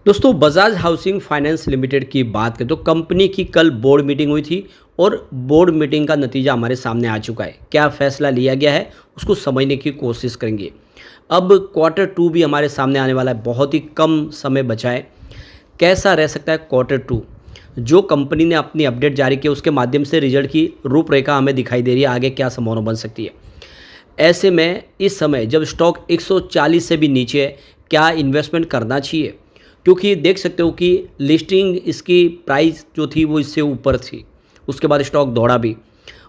दोस्तों Bajaj housing finance limited की बात करें तो कंपनी की कल बोर्ड मीटिंग हुई थी और बोर्ड मीटिंग का नतीजा हमारे सामने आ चुका है। क्या फैसला लिया गया है उसको समझने की कोशिश करेंगे। अब क्वार्टर टू भी हमारे सामने आने वाला है, बहुत ही कम समय बचा है। कैसा रह सकता है क्वार्टर टू? जो कंपनी ने अपनी अपडेट जारी की उसके माध्यम से रिजल्ट की रूपरेखा हमें दिखाई दे रही है, आगे क्या संभावना बन सकती है। ऐसे में इस समय जब स्टॉक 140 से भी नीचे है, क्या इन्वेस्टमेंट करना चाहिए? क्योंकि देख सकते हो कि लिस्टिंग इसकी प्राइस जो थी वो इससे ऊपर थी, उसके बाद स्टॉक दौड़ा भी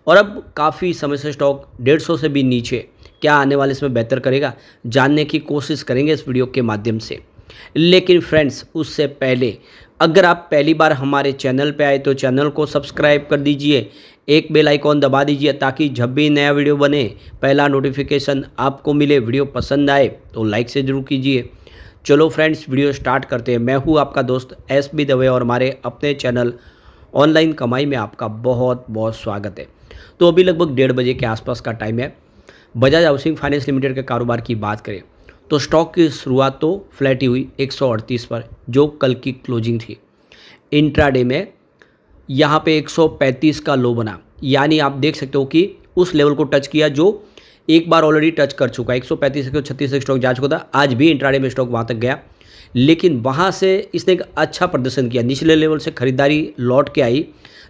और अब काफ़ी समय से स्टॉक 150 से भी नीचे। क्या आने वाले इसमें बेहतर करेगा, जानने की कोशिश करेंगे इस वीडियो के माध्यम से। लेकिन फ्रेंड्स उससे पहले अगर आप पहली बार हमारे चैनल पे आए तो चैनल को सब्सक्राइब कर दीजिए, एक बेल आइकॉन दबा दीजिए ताकि जब भी नया वीडियो बने पहला नोटिफिकेशन आपको मिले। वीडियो पसंद आए तो लाइक से ज़रूर कीजिए। चलो फ्रेंड्स वीडियो स्टार्ट करते हैं। मैं हूँ आपका दोस्त SB दवे और हमारे अपने चैनल ऑनलाइन कमाई में आपका बहुत बहुत स्वागत है। तो अभी लगभग 1:30 बजे के आसपास का टाइम है। बजाज हाउसिंग फाइनेंस लिमिटेड के कारोबार की बात करें तो स्टॉक की शुरुआत तो फ्लैट ही हुई 138 पर, जो कल की क्लोजिंग थी। इंट्राडे में यहाँ पे 135 का लो बना, यानी आप देख सकते हो कि उस लेवल को टच किया जो एक बार ऑलरेडी टच कर चुका है। 135 से 136 तक स्टॉक जा चुका था। आज भी इंट्राडे में स्टॉक वहाँ तक गया, लेकिन वहाँ से इसने एक अच्छा प्रदर्शन किया। निचले लेवल से खरीदारी लौट के आई,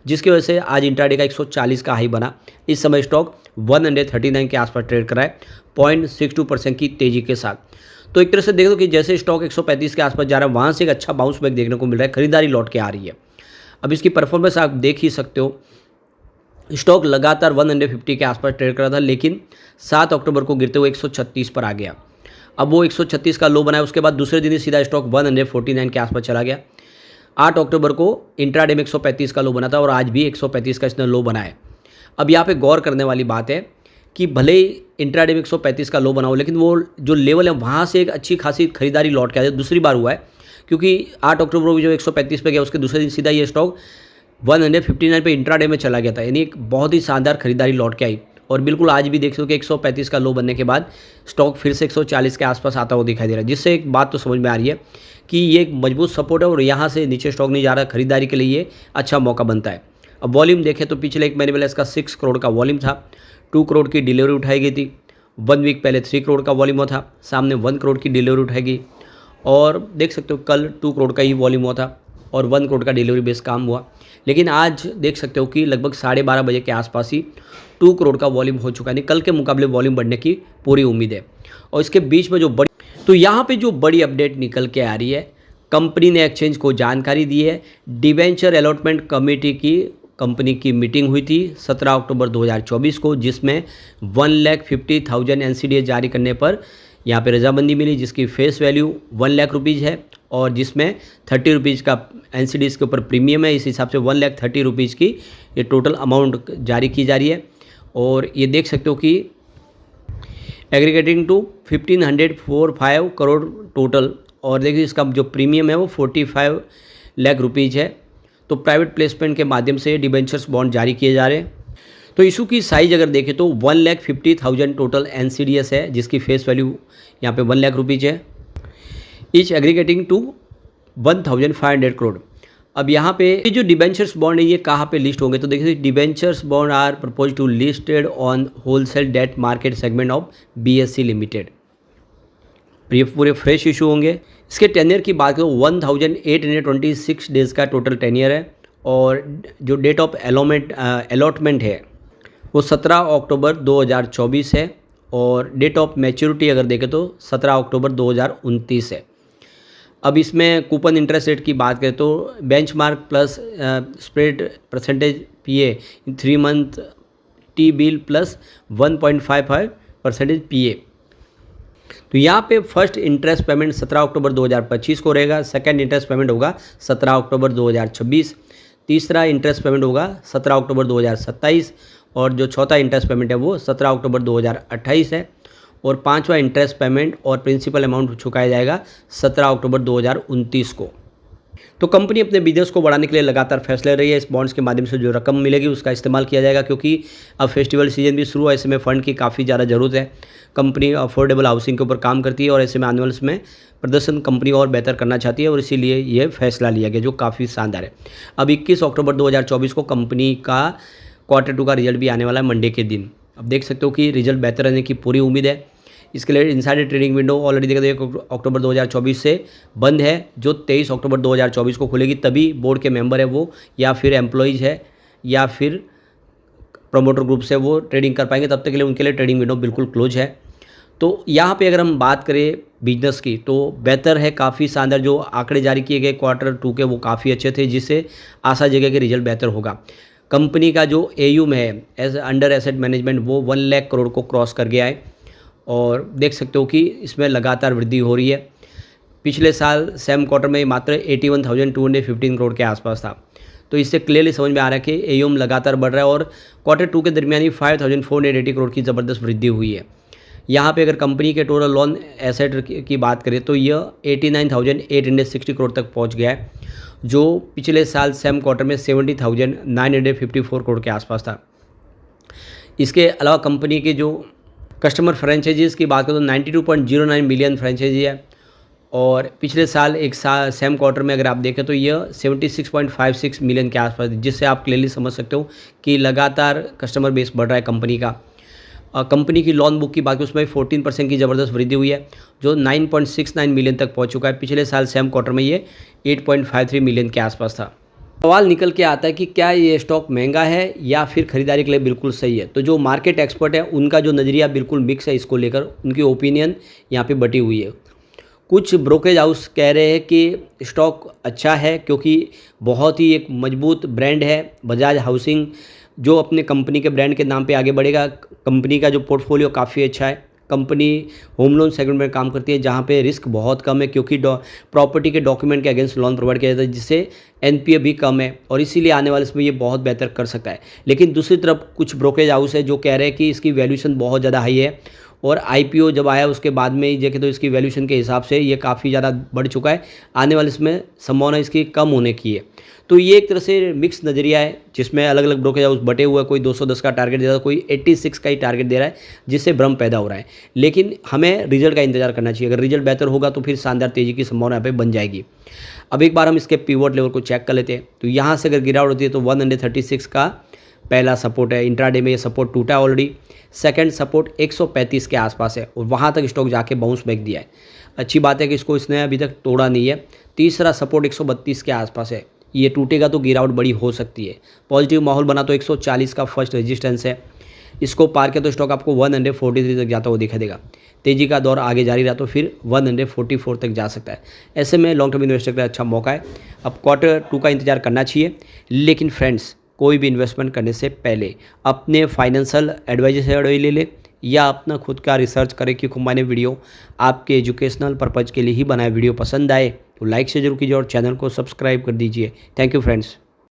जिसकी वजह से आज इंट्राडे का 140 का हाई बना। इस समय स्टॉक 139 के आसपास ट्रेड कर रहा है 0.62% की तेज़ी के साथ। तो एक तरह से देख दो कि जैसे स्टॉक 135 के आसपास जा रहा है, वहाँ से एक अच्छा बाउंस बैक देखने को मिल रहा है, खरीदारी लौट के आ रही है। अब इसकी परफॉर्मेंस आप देख ही सकते हो। स्टॉक लगातार 150 के आसपास ट्रेड कर रहा था, लेकिन 7 अक्टूबर को गिरते हुए 136 पर आ गया। अब वो 136 का लो बनाया, उसके बाद दूसरे दिन ही सीधा स्टॉक 149 के आसपास चला गया। 8 अक्टूबर को इंट्राडे में 135 का लो बना था और आज भी 135 का इसने लो बनाया। अब यहाँ पे गौर करने वाली बात है कि भले ही इंट्राडे में 135 का लो बना हो, लेकिन वो जो लेवल है वहाँ से एक अच्छी खासी खरीदारी लौट के आ जाए। दूसरी बार हुआ है, क्योंकि 8 अक्टूबर को जो 135 पे गया उसके दूसरे दिन सीधा ये स्टॉक 159 पे इंट्राडे में चला गया था, यानी एक बहुत ही शानदार खरीदारी लौट के आई। और बिल्कुल आज भी देख सकते हो कि 135 का लो बनने के बाद स्टॉक फिर से 140 के आसपास आता हुआ दिखाई दे रहा है, जिससे एक बात तो समझ में आ रही है कि ये एक मजबूत सपोर्ट है और यहाँ से नीचे स्टॉक नहीं जा रहा। खरीदारी के लिए ये अच्छा मौका बनता है। अब वॉल्यूम देखें तो पिछले एक महीने पहले इसका 6 करोड़ का वॉल्यूम था, 2 करोड़ की डिलीवरी उठाई गई थी। 1 वीक पहले 3 करोड़ का वॉल्यूम हुआ था, सामने 1 करोड़ की डिलीवरी उठाई गई। और देख सकते हो कल 2 करोड़ का ही वॉल्यूम हुआ था और 1 करोड़ का डिलीवरी बेस काम हुआ। लेकिन आज देख सकते हो कि लगभग 12:30 बजे के आसपास ही 2 करोड़ का वॉल्यूम हो चुका है, यानी कल के मुकाबले वॉल्यूम बढ़ने की पूरी उम्मीद है। और इसके बीच में तो यहाँ पे जो बड़ी अपडेट निकल के आ रही है, कंपनी ने एक्सचेंज को जानकारी दी है। डिबेंचर अलॉटमेंट कमेटी की कंपनी की मीटिंग हुई थी 17 अक्टूबर 2024 को, जिसमें 1,50,000 NCDs जारी करने पर यहाँ पे रजामंदी मिली, जिसकी फेस वैल्यू 1 लाख रुपीज़ है और जिसमें 30 रुपीज़ का NCDs के ऊपर प्रीमियम है। इस हिसाब से 1,30,000 रुपीज़ की ये टोटल अमाउंट जारी की जा रही है। और ये देख सकते हो कि एग्रीगेटिंग टू 1,545 करोड़ टोटल। और देखिए इसका जो प्रीमियम है वो 45 लाख रुपीज़ है। तो प्राइवेट प्लेसमेंट के माध्यम से डिबेंचर्स बॉन्ड जारी किए जा रहे हैं। तो इशू की साइज अगर देखें तो 1,50,000 टोटल NCDs है, जिसकी फेस वैल्यू यहाँ पे 1 लाख रुपीज़ है, ईच एग्रीगेटिंग टू 1,500 करोड़। अब यहाँ पे ये जो डिबेंचर्स बॉन्ड है ये कहाँ पे लिस्ट होंगे, तो देखिए debentures bond are propose to listed on wholesale debt market segment of BSE limited. ये पूरे फ्रेश इशू होंगे। इसके टेनियर की बात करो 1,826 डेज़ का टोटल टेनियर है और जो डेट ऑफ अलॉटमेंट है वो 17 अक्टूबर 2024 है और डेट ऑफ मैच्योरिटी अगर देखें तो 17 अक्टूबर 2029 है। अब इसमें कूपन इंटरेस्ट रेट की बात करें तो benchmark plus spread percentage PA इन 3 month T bill plus 1.55% PA। तो यहाँ पे फर्स्ट इंटरेस्ट पेमेंट 17 अक्टूबर 2025 को रहेगा, सेकंड इंटरेस्ट पेमेंट होगा 17 अक्टूबर 2026, तीसरा इंटरेस्ट पेमेंट होगा 17 अक्टूबर 2027 और जो चौथा इंटरेस्ट पेमेंट है वो 17 अक्टूबर 2028 है और पांचवा इंटरेस्ट पेमेंट और प्रिंसिपल अमाउंट चुकाया जाएगा 17 अक्टूबर 2029 को। तो कंपनी अपने बिजनेस को बढ़ाने के लिए लगातार फैसले ले रही है। इस बॉन्ड्स के माध्यम से जो रकम मिलेगी उसका इस्तेमाल किया जाएगा, क्योंकि अब फेस्टिवल सीजन भी शुरू है, ऐसे में फ़ंड की काफ़ी ज़्यादा ज़रूरत है। कंपनी अफोर्डेबल हाउसिंग के ऊपर काम करती है और ऐसे में आने वाले में प्रदर्शन कंपनी और बेहतर करना चाहती है और इसीलिए ये फैसला लिया गया जो काफ़ी शानदार है। अब 21 अक्टूबर 2024 को कंपनी का Q2 का रिजल्ट भी आने वाला है मंडे के दिन। अब देख सकते हो कि रिजल्ट बेहतर रहने की पूरी उम्मीद है। इसके लिए इनसाइडर ट्रेडिंग विंडो ऑलरेडी देखा तो 1 अक्टूबर 2024 से बंद है, जो 23 अक्टूबर 2024 को खुलेगी। तभी बोर्ड के मेंबर है वो या फिर एम्प्लॉइज़ है या फिर प्रोमोटर ग्रुप से वो ट्रेडिंग कर पाएंगे, तब तक के लिए उनके लिए ट्रेडिंग विंडो बिल्कुल क्लोज है। तो यहाँ पे अगर हम बात करें बिजनेस की तो बेहतर है, काफ़ी शानदार जो आंकड़े जारी किए गए Q2 के वो काफ़ी अच्छे थे, जिससे आशा जगह के रिजल्ट बेहतर होगा। कंपनी का जो AUM है एज अंडर एसेट मैनेजमेंट वो 1 लाख करोड़ को क्रॉस कर गया है और देख सकते हो कि इसमें लगातार वृद्धि हो रही है। पिछले साल सेम क्वार्टर में मात्र 81,215 करोड़ के आसपास था। तो इससे क्लियरली समझ में आ रहा है कि AUM लगातार बढ़ रहा है और Q2 के दरमियान ही 5,480 करोड़ की ज़बरदस्त वृद्धि हुई है। यहाँ पे अगर कंपनी के टोटल लोन एसेट की बात करें तो यह 89,860 करोड़ तक पहुँच गया है, जो पिछले साल सेम क्वार्टर में 70,954 करोड़ के आसपास था। इसके अलावा कंपनी के जो कस्टमर फ्रेंचाइजीज़ की बात करें तो 92.09 मिलियन फ्रेंचाइजी है और पिछले साल सेम क्वार्टर में अगर आप देखें तो यह 76.56 मिलियन के आसपास, जिससे आप क्लियरली समझ सकते हो कि लगातार कस्टमर बेस बढ़ रहा है कंपनी का। कंपनी की लोन बुक की बात करें उसमें 14% की ज़बरदस्त वृद्धि हुई है, जो 9.69 मिलियन तक पहुंच चुका है। पिछले साल सेम क्वार्टर में ये 8.53 मिलियन के आसपास था। सवाल निकल के आता है कि क्या ये स्टॉक महंगा है या फिर खरीदारी के लिए बिल्कुल सही है। तो जो मार्केट एक्सपर्ट है उनका जो नज़रिया बिल्कुल मिक्स है, इसको लेकर उनकी ओपिनियन यहाँ पे बटी हुई है। कुछ ब्रोकरेज हाउस कह रहे हैं कि स्टॉक अच्छा है क्योंकि बहुत ही एक मजबूत ब्रांड है बजाज हाउसिंग, जो अपने कंपनी के ब्रांड के नाम पे आगे बढ़ेगा। कंपनी का जो पोर्टफोलियो काफ़ी अच्छा है। कंपनी होम लोन सेगमेंट में काम करती है जहाँ पे रिस्क बहुत कम है, क्योंकि प्रॉपर्टी के डॉक्यूमेंट के अगेंस्ट लोन प्रोवाइड किया जाता है, जिससे NPA भी कम है और इसीलिए आने वाले समय ये बहुत बेहतर कर सकता है। लेकिन दूसरी तरफ कुछ ब्रोकरेज हाउस है जो कह रहे हैं कि इसकी वैल्यूएशन बहुत ज़्यादा हाई है और IPO जब आया उसके बाद में ही देखें तो इसकी वैल्यूएशन के हिसाब से ये काफ़ी ज़्यादा बढ़ चुका है। आने वाले इसमें संभावना इसकी कम होने की है। तो ये एक तरह से मिक्स नज़रिया है जिसमें अलग अलग ब्रोकरेज हाउस बटे हुए, कोई 210 का टारगेट दे रहा है, कोई 86 का ही टारगेट दे रहा है, जिससे भ्रम पैदा हो रहा है। लेकिन हमें रिजल्ट का इंतजार करना चाहिए। अगर रिजल्ट बेहतर होगा तो फिर शानदार तेज़ी की संभावना यहाँ पे बन जाएगी। अब एक बार हम इसके पिवट लेवल को चेक कर लेते हैं। तो यहाँ से अगर गिरावट होती है तो 136 का पहला सपोर्ट है। इंट्राडे में ये सपोर्ट टूटा है ऑलरेडी। सेकंड सपोर्ट 135 के आसपास है और वहाँ तक स्टॉक जाके बाउंस बैक दिया है। अच्छी बात है कि इसको इसने अभी तक तोड़ा नहीं है। तीसरा सपोर्ट 132 के आसपास है। ये टूटेगा तो गिरावट बड़ी हो सकती है। पॉजिटिव माहौल बना तो 140 का फर्स्ट रेजिस्टेंस है। इसको पार किया तो स्टॉक आपको 143 तक जाता हुआ दिखाई देगा। तेज़ी का दौर आगे जारी रहा तो फिर 144 तक जा सकता है। ऐसे में लॉन्ग टर्म इन्वेस्टर के लिए अच्छा मौका है। अब Q2 का इंतजार करना चाहिए। लेकिन फ्रेंड्स, कोई भी इन्वेस्टमेंट करने से पहले अपने फाइनेंशियल एडवाइजर से एडवाइस ले ले या अपना खुद का रिसर्च करें, क्योंकि मैंने वीडियो आपके एजुकेशनल पर्पज़ के लिए ही बनाया। वीडियो पसंद आए तो लाइक से जरूर कीजिए और चैनल को सब्सक्राइब कर दीजिए। Thank you friends.